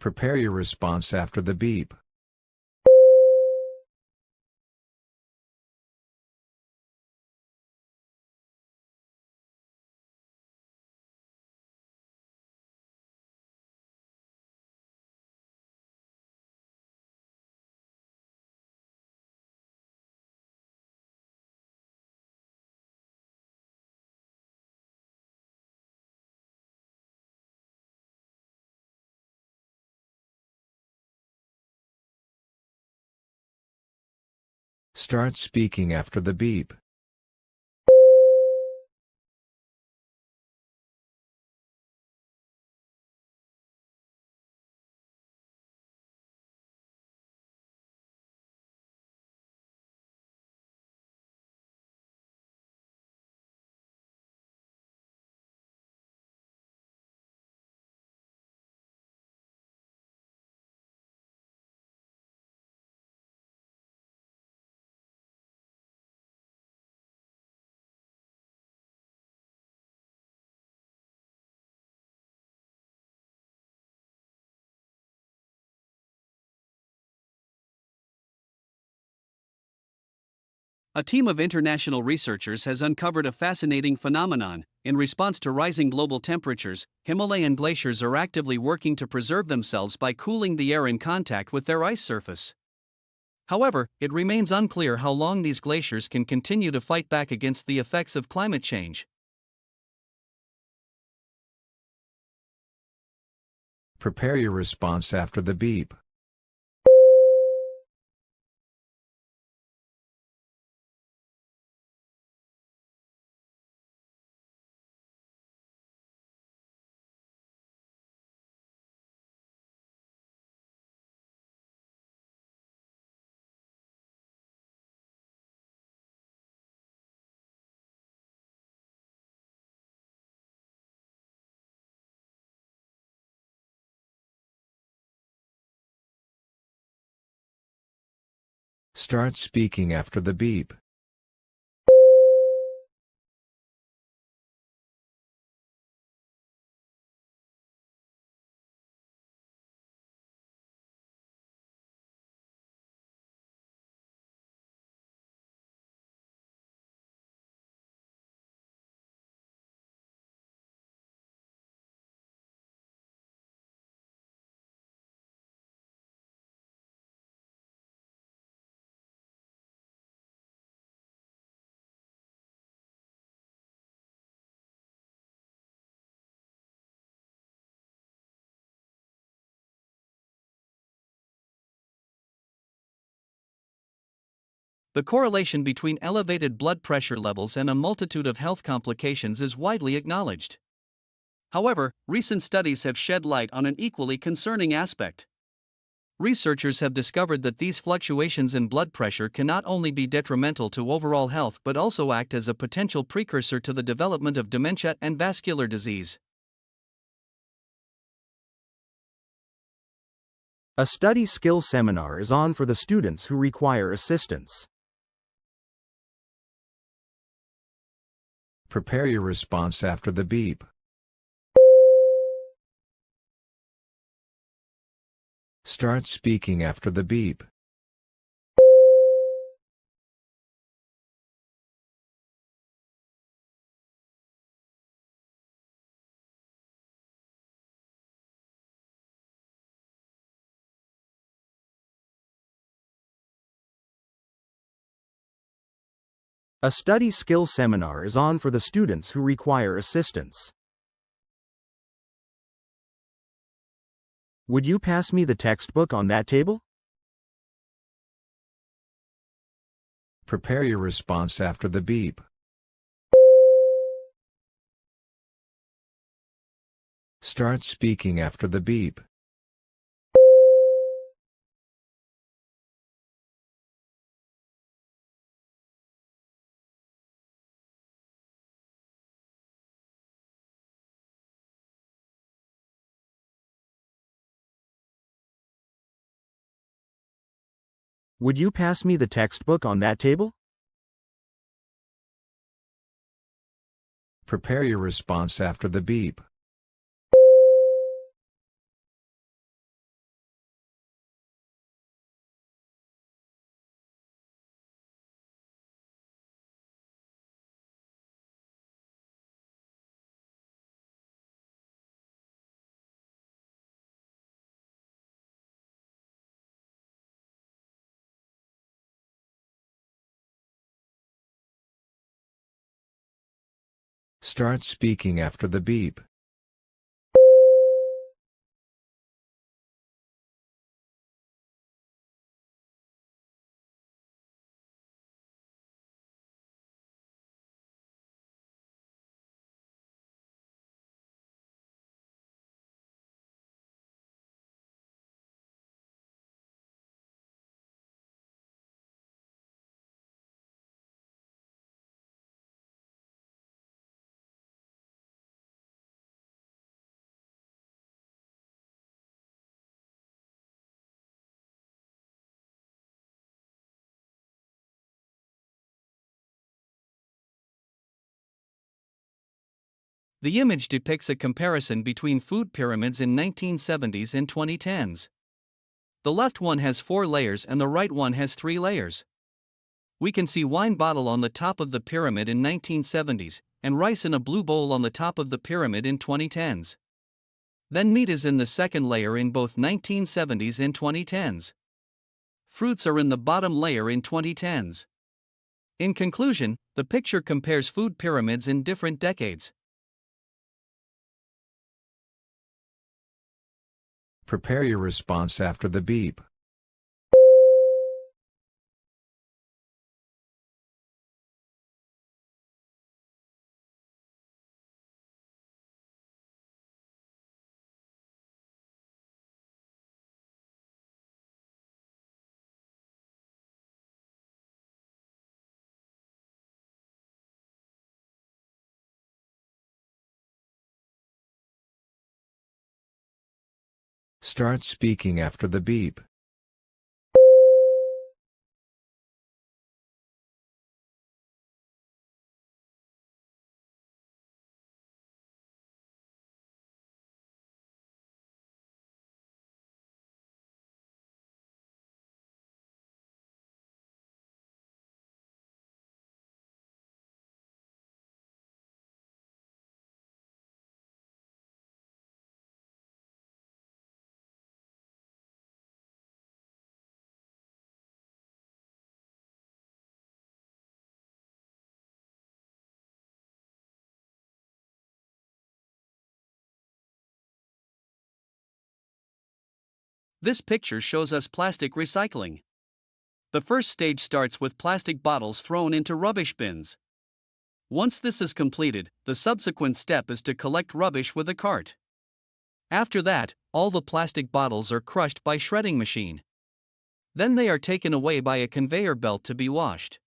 Prepare your response after the beep. Start speaking after the beep. A team of international researchers has uncovered a fascinating phenomenon. In response to rising global temperatures, Himalayan glaciers are actively working to preserve themselves by cooling the air in contact with their ice surface. However, it remains unclear how long these glaciers can continue to fight back against the effects of climate change. Prepare your response after the beep. Start speaking after the beep. The correlation between elevated blood pressure levels and a multitude of health complications is widely acknowledged. However, recent studies have shed light on an equally concerning aspect. Researchers have discovered that these fluctuations in blood pressure can not only be detrimental to overall health but also act as a potential precursor to the development of dementia and vascular disease. A study skill seminar is on for the students who require assistance. Prepare your response after the beep. Start speaking after the beep. A study skill seminar is on for the students who require assistance. Would you pass me the textbook on that table? Prepare your response after the beep. Start speaking after the beep. Would you pass me the textbook on that table? Prepare your response after the beep. Start speaking after the beep. The image depicts a comparison between food pyramids in 1970s and 2010s. The left one has 4 layers and the right one has 3 layers. We can see wine bottle on the top of the pyramid in 1970s, and rice in a blue bowl on the top of the pyramid in 2010s. Then meat is in the second layer in both 1970s and 2010s. Fruits are in the bottom layer in 2010s. In conclusion, the picture compares food pyramids in different decades. Prepare your response after the beep. Start speaking after the beep. This picture shows us plastic recycling. The first stage starts with plastic bottles thrown into rubbish bins. Once this is completed, the subsequent step is to collect rubbish with a cart. After that, all the plastic bottles are crushed by shredding machine. Then they are taken away by a conveyor belt to be washed.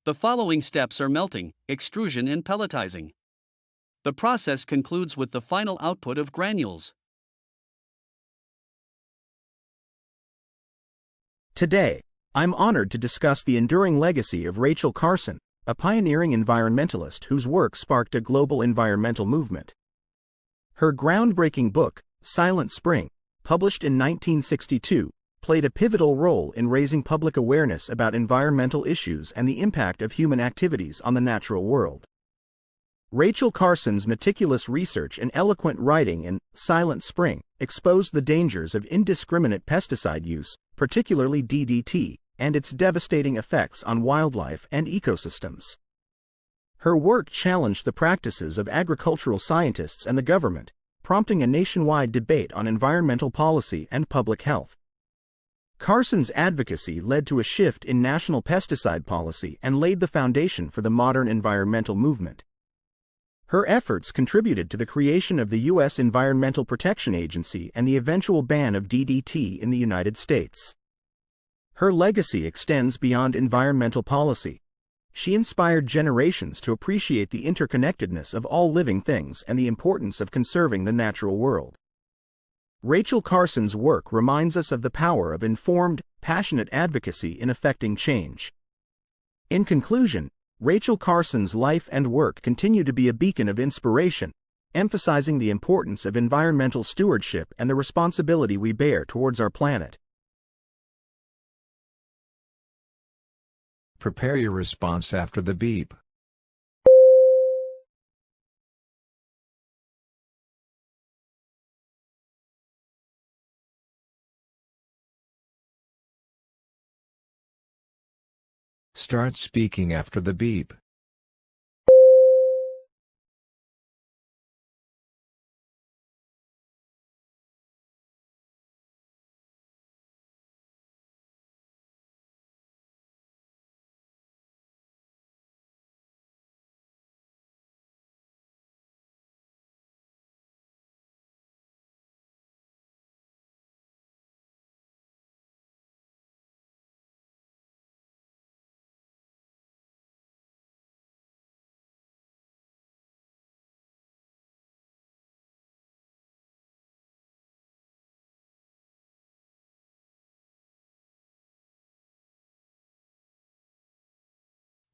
The following steps are melting, extrusion and pelletizing. The process concludes with the final output of granules. Today, I'm honored to discuss the enduring legacy of Rachel Carson, a pioneering environmentalist whose work sparked a global environmental movement. Her groundbreaking book, Silent Spring, published in 1962, played a pivotal role in raising public awareness about environmental issues and the impact of human activities on the natural world. Rachel Carson's meticulous research and eloquent writing in Silent Spring exposed the dangers of indiscriminate pesticide use, particularly DDT, and its devastating effects on wildlife and ecosystems. Her work challenged the practices of agricultural scientists and the government, prompting a nationwide debate on environmental policy and public health. Carson's advocacy led to a shift in national pesticide policy and laid the foundation for the modern environmental movement. Her efforts contributed to the creation of the U.S. Environmental Protection Agency and the eventual ban of DDT in the United States. Her legacy extends beyond environmental policy. She inspired generations to appreciate the interconnectedness of all living things and the importance of conserving the natural world. Rachel Carson's work reminds us of the power of informed, passionate advocacy in effecting change. In conclusion, Rachel Carson's life and work continue to be a beacon of inspiration, emphasizing the importance of environmental stewardship and the responsibility we bear towards our planet. Prepare your response after the beep. Start speaking after the beep.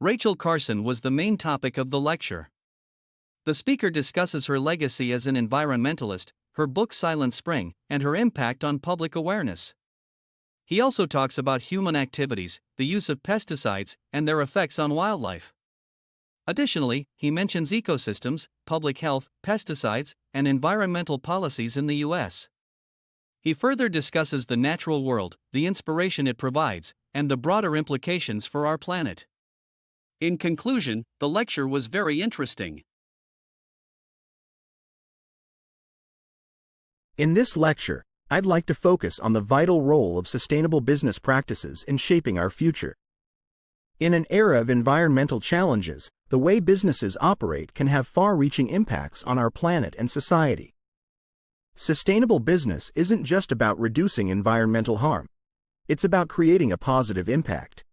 Rachel Carson was the main topic of the lecture. The speaker discusses her legacy as an environmentalist, her book Silent Spring, and her impact on public awareness. He also talks about human activities, the use of pesticides, and their effects on wildlife. Additionally, he mentions ecosystems, public health, pesticides, and environmental policies in the U.S. He further discusses the natural world, the inspiration it provides, and the broader implications for our planet. In conclusion, the lecture was very interesting. In this lecture, I'd like to focus on the vital role of sustainable business practices in shaping our future. In an era of environmental challenges, the way businesses operate can have far-reaching impacts on our planet and society. Sustainable business isn't just about reducing environmental harm. It's about creating a positive impact.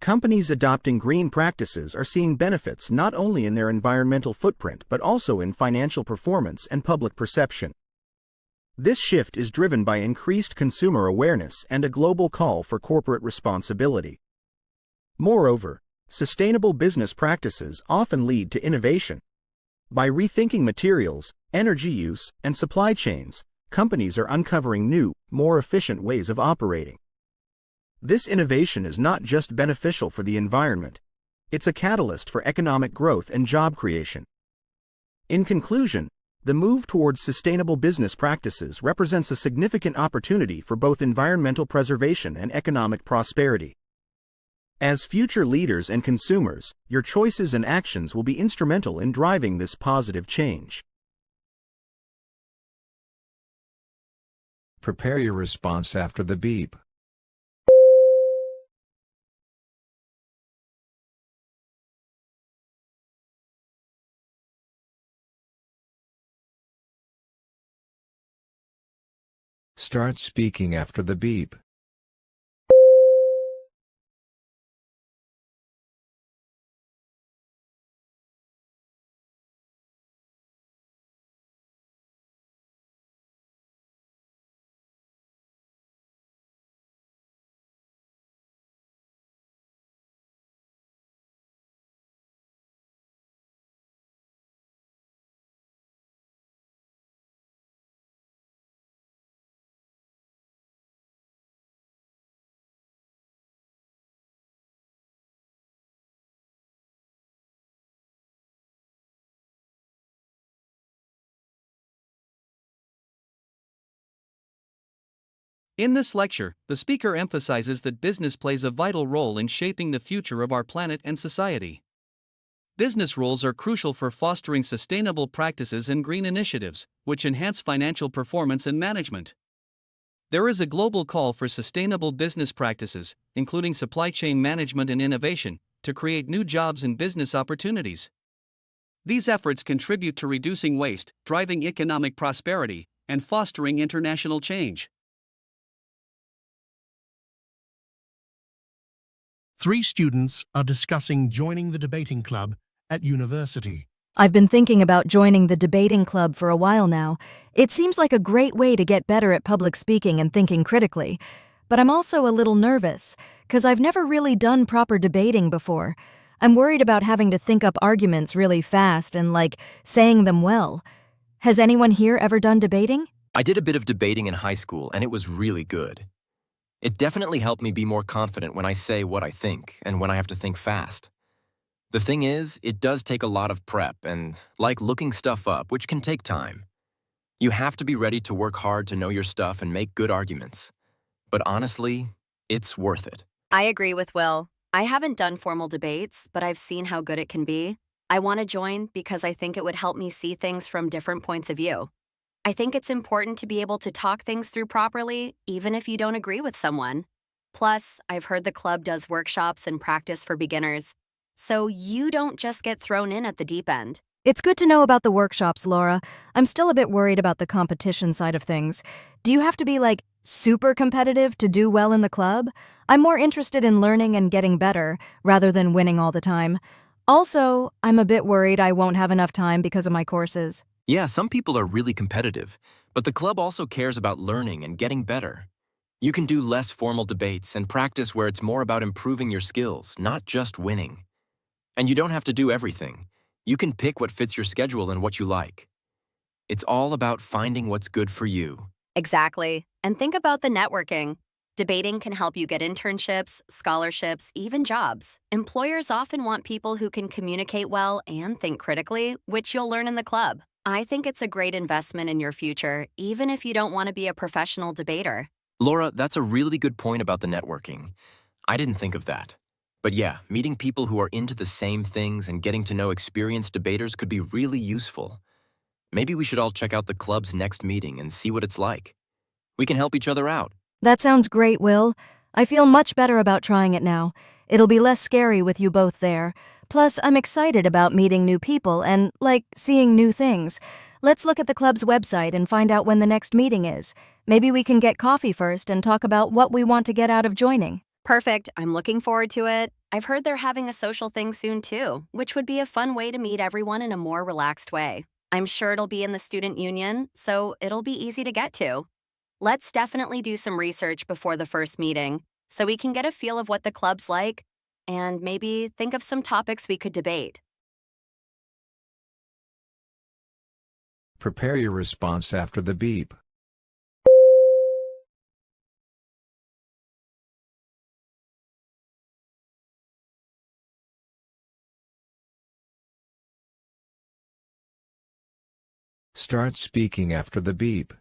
Companies adopting green practices are seeing benefits not only in their environmental footprint but also in financial performance and public perception. This shift is driven by increased consumer awareness and a global call for corporate responsibility. Moreover, sustainable business practices often lead to innovation. By rethinking materials, energy use, and supply chains, companies are uncovering new, more efficient ways of operating. This innovation is not just beneficial for the environment, it's a catalyst for economic growth and job creation. In conclusion, the move towards sustainable business practices represents a significant opportunity for both environmental preservation and economic prosperity. As future leaders and consumers, your choices and actions will be instrumental in driving this positive change. Prepare your response after the beep. Start speaking after the beep. In this lecture, the speaker emphasizes that business plays a vital role in shaping the future of our planet and society. Business roles are crucial for fostering sustainable practices and green initiatives, which enhance financial performance and management. There is a global call for sustainable business practices, including supply chain management and innovation, to create new jobs and business opportunities. These efforts contribute to reducing waste, driving economic prosperity, and fostering international change. 3 students are discussing joining the debating club at university. I've been thinking about joining the debating club for a while now. It seems like a great way to get better at public speaking and thinking critically. But I'm also a little nervous, because I've never really done proper debating before. I'm worried about having to think up arguments really fast and, saying them well. Has anyone here ever done debating? I did a bit of debating in high school, and it was really good. It definitely helped me be more confident when I say what I think and when I have to think fast. The thing is, it does take a lot of prep and, looking stuff up, which can take time. You have to be ready to work hard to know your stuff and make good arguments. But honestly, it's worth it. I agree with Will. I haven't done formal debates, but I've seen how good it can be. I want to join because I think it would help me see things from different points of view. I think it's important to be able to talk things through properly, even if you don't agree with someone. Plus, I've heard the club does workshops and practice for beginners, so you don't just get thrown in at the deep end. It's good to know about the workshops, Laura. I'm still a bit worried about the competition side of things. Do you have to be, super competitive to do well in the club? I'm more interested in learning and getting better, rather than winning all the time. Also, I'm a bit worried I won't have enough time because of my courses. Yeah, some people are really competitive, but the club also cares about learning and getting better. You can do less formal debates and practice where it's more about improving your skills, not just winning. And you don't have to do everything. You can pick what fits your schedule and what you like. It's all about finding what's good for you. Exactly. And think about the networking. Debating can help you get internships, scholarships, even jobs. Employers often want people who can communicate well and think critically, which you'll learn in the club. I think it's a great investment in your future, even if you don't want to be a professional debater. Laura, that's a really good point about the networking. I didn't think of that. But yeah, meeting people who are into the same things and getting to know experienced debaters could be really useful. Maybe we should all check out the club's next meeting and see what it's like. We can help each other out. That sounds great, Will. I feel much better about trying it now. It'll be less scary with you both there. Plus, I'm excited about meeting new people and, seeing new things. Let's look at the club's website and find out when the next meeting is. Maybe we can get coffee first and talk about what we want to get out of joining. Perfect. I'm looking forward to it. I've heard they're having a social thing soon too, which would be a fun way to meet everyone in a more relaxed way. I'm sure it'll be in the student union, so it'll be easy to get to. Let's definitely do some research before the first meeting so we can get a feel of what the club's like and maybe think of some topics we could debate. Prepare your response after the beep. Start speaking after the beep.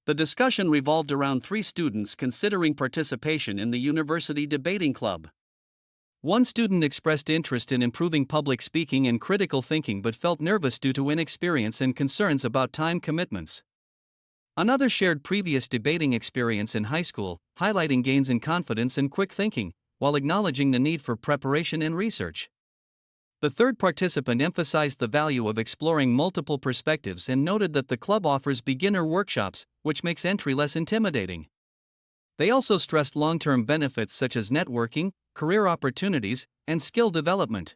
The discussion revolved around 3 students considering participation in the university debating club. One student expressed interest in improving public speaking and critical thinking but felt nervous due to inexperience and concerns about time commitments. Another shared previous debating experience in high school, highlighting gains in confidence and quick thinking, while acknowledging the need for preparation and research. The third participant emphasized the value of exploring multiple perspectives and noted that the club offers beginner workshops, which makes entry less intimidating. They also stressed long-term benefits such as networking, career opportunities, and skill development.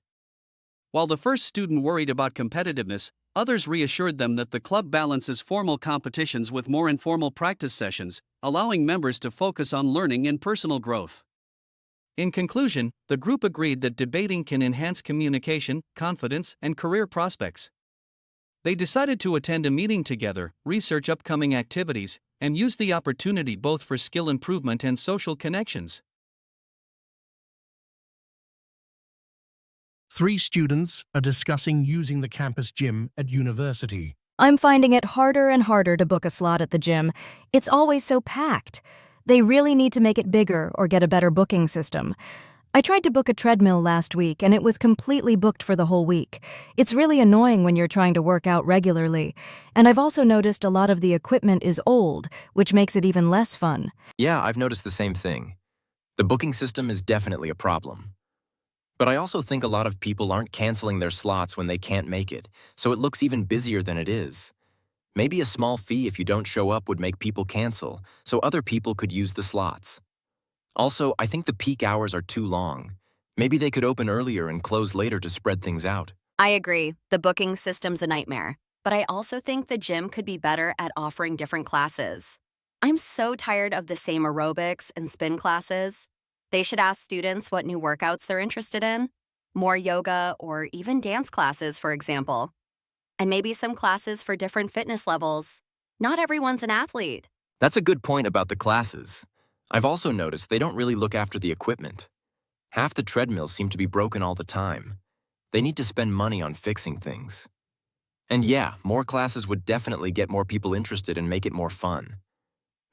While the first student worried about competitiveness, others reassured them that the club balances formal competitions with more informal practice sessions, allowing members to focus on learning and personal growth. In conclusion, the group agreed that debating can enhance communication, confidence, and career prospects. They decided to attend a meeting together, research upcoming activities, and use the opportunity both for skill improvement and social connections. 3 students are discussing using the campus gym at university. I'm finding it harder and harder to book a slot at the gym. It's always so packed. They really need to make it bigger or get a better booking system. I tried to book a treadmill last week and it was completely booked for the whole week. It's really annoying when you're trying to work out regularly. And I've also noticed a lot of the equipment is old, which makes it even less fun. Yeah, I've noticed the same thing. The booking system is definitely a problem. But I also think a lot of people aren't canceling their slots when they can't make it, so it looks even busier than it is. Maybe a small fee if you don't show up would make people cancel, so other people could use the slots. Also, I think the peak hours are too long. Maybe they could open earlier and close later to spread things out. I agree. The booking system's a nightmare. But I also think the gym could be better at offering different classes. I'm so tired of the same aerobics and spin classes. They should ask students what new workouts they're interested in. More yoga or even dance classes, for example. And maybe some classes for different fitness levels. Not everyone's an athlete. That's a good point about the classes. I've also noticed they don't really look after the equipment. Half the treadmills seem to be broken all the time. They need to spend money on fixing things. And yeah, more classes would definitely get more people interested and make it more fun.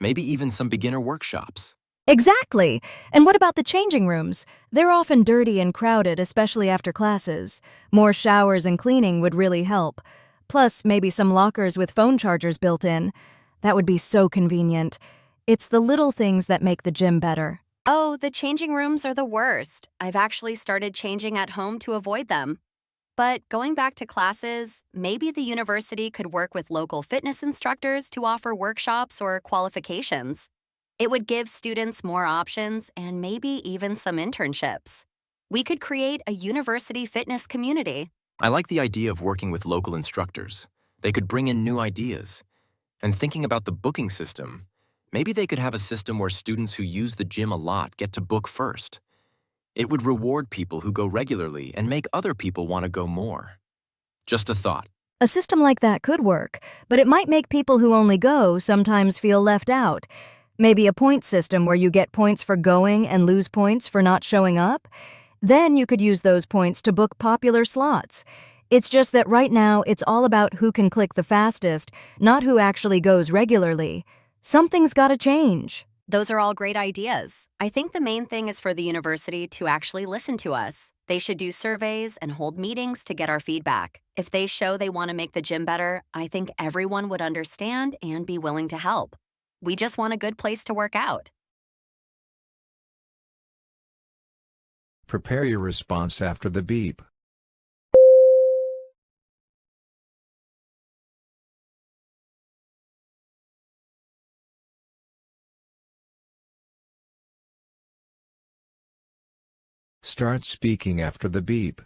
Maybe even some beginner workshops. Exactly. And what about the changing rooms? They're often dirty and crowded, especially after classes. More showers and cleaning would really help. Plus, maybe some lockers with phone chargers built in. That would be so convenient. It's the little things that make the gym better. Oh, the changing rooms are the worst. I've actually started changing at home to avoid them. But going back to classes, maybe the university could work with local fitness instructors to offer workshops or qualifications. It would give students more options and maybe even some internships. We could create a university fitness community. I like the idea of working with local instructors. They could bring in new ideas. And thinking about the booking system, maybe they could have a system where students who use the gym a lot get to book first. It would reward people who go regularly and make other people want to go more. Just a thought. A system like that could work, but it might make people who only go sometimes feel left out. Maybe a point system where you get points for going and lose points for not showing up. Then you could use those points to book popular slots. It's just that right now it's all about who can click the fastest, not who actually goes regularly. Something's gotta change. Those are all great ideas. I think the main thing is for the university to actually listen to us. They should do surveys and hold meetings to get our feedback. If they show they want to make the gym better, I think everyone would understand and be willing to help. We just want a good place to work out. Prepare your response after the beep. Start speaking after the beep.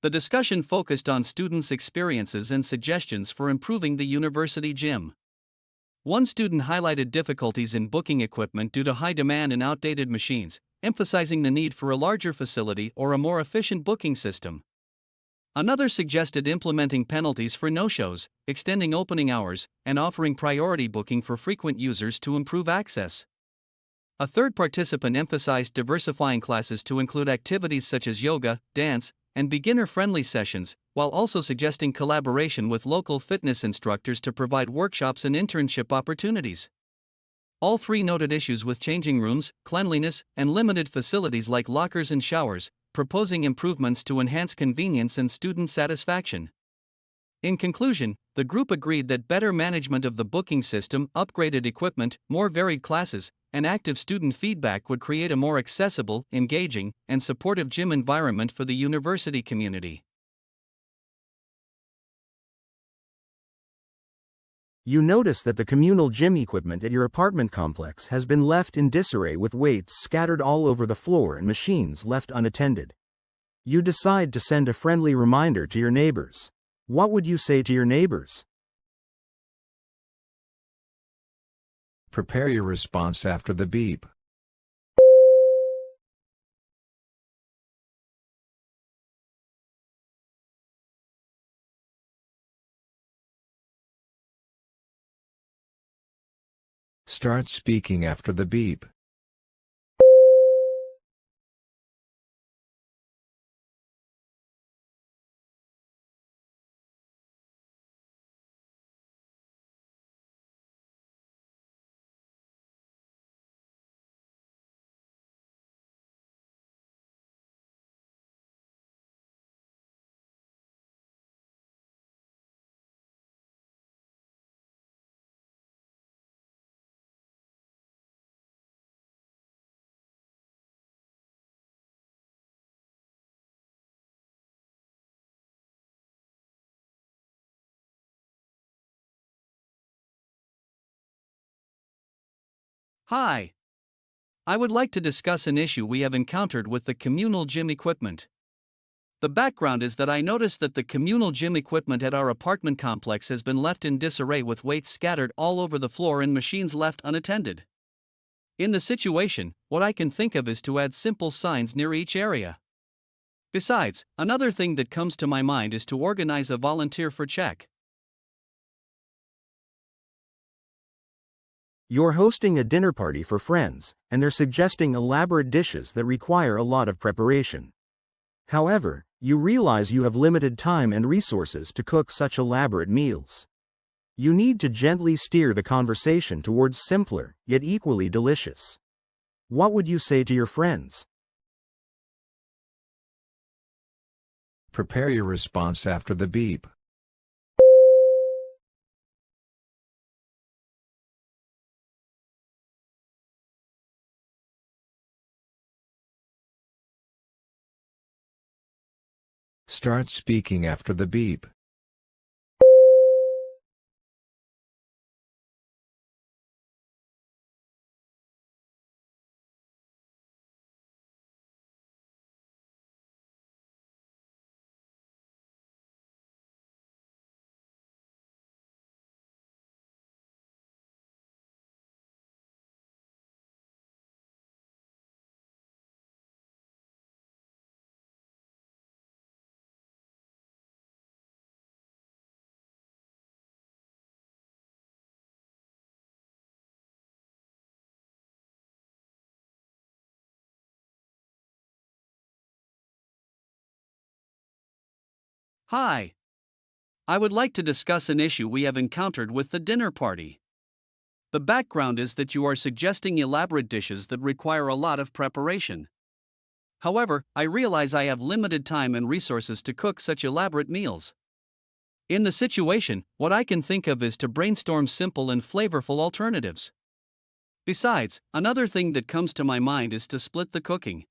The discussion focused on students' experiences and suggestions for improving the university gym. One student highlighted difficulties in booking equipment due to high demand and outdated machines, emphasizing the need for a larger facility or a more efficient booking system. Another suggested implementing penalties for no-shows, extending opening hours, and offering priority booking for frequent users to improve access. A third participant emphasized diversifying classes to include activities such as yoga, dance, and beginner-friendly sessions, while also suggesting collaboration with local fitness instructors to provide workshops and internship opportunities. All three noted issues with changing rooms, cleanliness, and limited facilities like lockers and showers, proposing improvements to enhance convenience and student satisfaction. In conclusion, the group agreed that better management of the booking system, upgraded equipment, more varied classes, and active student feedback would create a more accessible, engaging, and supportive gym environment for the university community. You notice that the communal gym equipment at your apartment complex has been left in disarray with weights scattered all over the floor and machines left unattended. You decide to send a friendly reminder to your neighbors. What would you say to your neighbors? Prepare your response after the beep. Start speaking after the beep. Hi! I would like to discuss an issue we have encountered with the communal gym equipment. The background is that I noticed that the communal gym equipment at our apartment complex has been left in disarray with weights scattered all over the floor and machines left unattended. In the situation, what I can think of is to add simple signs near each area. Besides, another thing that comes to my mind is to organize a volunteer for check. You're hosting a dinner party for friends, and they're suggesting elaborate dishes that require a lot of preparation. However, you realize you have limited time and resources to cook such elaborate meals. You need to gently steer the conversation towards simpler, yet equally delicious. What would you say to your friends? Prepare your response after the beep. Start speaking after the beep. Hi! I would like to discuss an issue we have encountered with the dinner party. The background is that you are suggesting elaborate dishes that require a lot of preparation. However, I realize I have limited time and resources to cook such elaborate meals. In the situation, what I can think of is to brainstorm simple and flavorful alternatives. Besides, another thing that comes to my mind is to split the cooking.